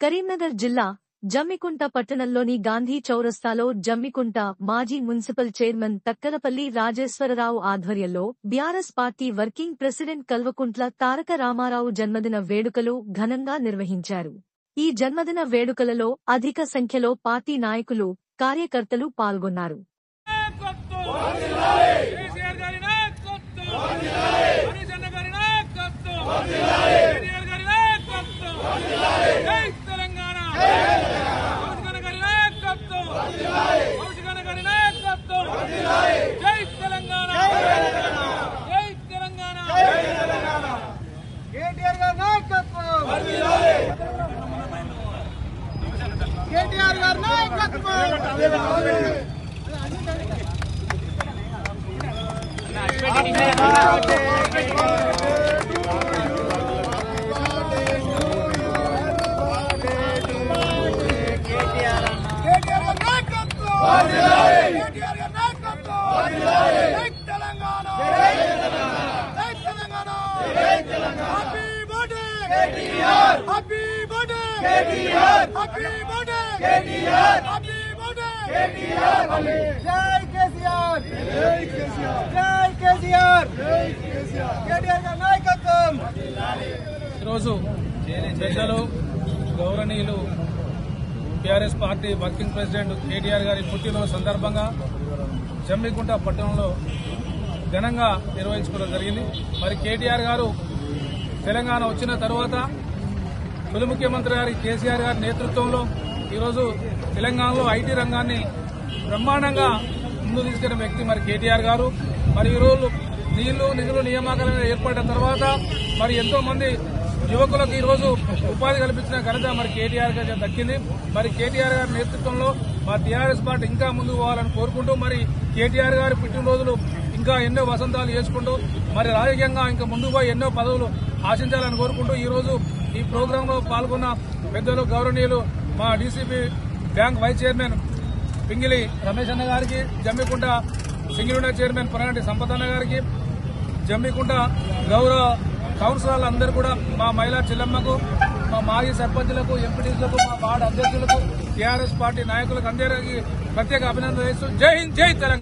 కరీంనగర్ జిల్లా జమ్మికుంట పట్టణంలోని గాంధీ చౌరస్తాలో జమ్మికుంట మాజీ మున్సిపల్ చైర్మన్ తక్కలపల్లి రాజేశ్వరరావు ఆధ్వర్యంలో BRS party working president Kalvakuntla Taraka Rama Rao జన్మదిన వేడుకలు ఘనంగా నిర్వహించారు. ఈ జన్మదిన వేడుకలలో అధిక సంఖ్యలో పార్టీ నాయకులు, కార్యకర్తలు పాల్గొన్నారు. ఈరోజు పెద్దలు గౌరవనీయులు BRS party working president KTR గారి పుట్టినరోజు సందర్భంగా జమ్మికుంట పట్టణంలో ఘనంగా నిర్వహించుకోవడం జరిగింది. మరి కేటీఆర్ గారు తెలంగాణ వచ్చిన తర్వాత తొలి ముఖ్యమంత్రి గారి కేసీఆర్ గారి నేతృత్వంలో ఈరోజు తెలంగాణలో ఐటీ రంగాన్ని బ్రహ్మాండంగా ముందు తీసుకెళ్లిన వ్యక్తి మరి కేటీఆర్ గారు. మరి ఈరోజు నిధులు నియామకాల ఏర్పడిన తర్వాత మరి ఎంతో మంది యువకులకు ఈరోజు ఉపాధి కల్పించిన ఘనత మరి కేటీఆర్ గారు దక్కింది. మరి కేటీఆర్ గారి నేతృత్వంలో మా టీఆర్ఎస్ పార్టీ ఇంకా ముందుకు పోవాలని కోరుకుంటూ మరి కేటీఆర్ గారి పుట్టినరోజులు ఇంకా ఎన్నో వసంతాలు చేసుకుంటూ మరి రాజకీయంగా ఇంకా ముందుకు పోయి ఎన్నో పదవులు ఆశించాలని కోరుకుంటూ ఈరోజు ఈ ప్రోగ్రాంలో పాల్గొన్న పెద్దలు గౌరవనీయులు మా DCB bank vice chairman Pingili Ramesh అన్న గారికి, జమ్మికుంట సింగిల్ చైర్మన్ పరగంటి సంపదన్న గారికి, జమ్మికుంట గౌరవ కౌన్సిలర్లందరూ కూడా, మా మహిళా చెల్లమ్మకు, మా మాజీ సర్పంచులకు, ఎంపీటీలకు, మా వార్డు అధ్యక్షులకు, టీఆర్ఎస్ పార్టీ నాయకులకు అందరికీ ప్రత్యేక అభినందనలు చేస్తూ జై హింద్, జై తెలంగాణ.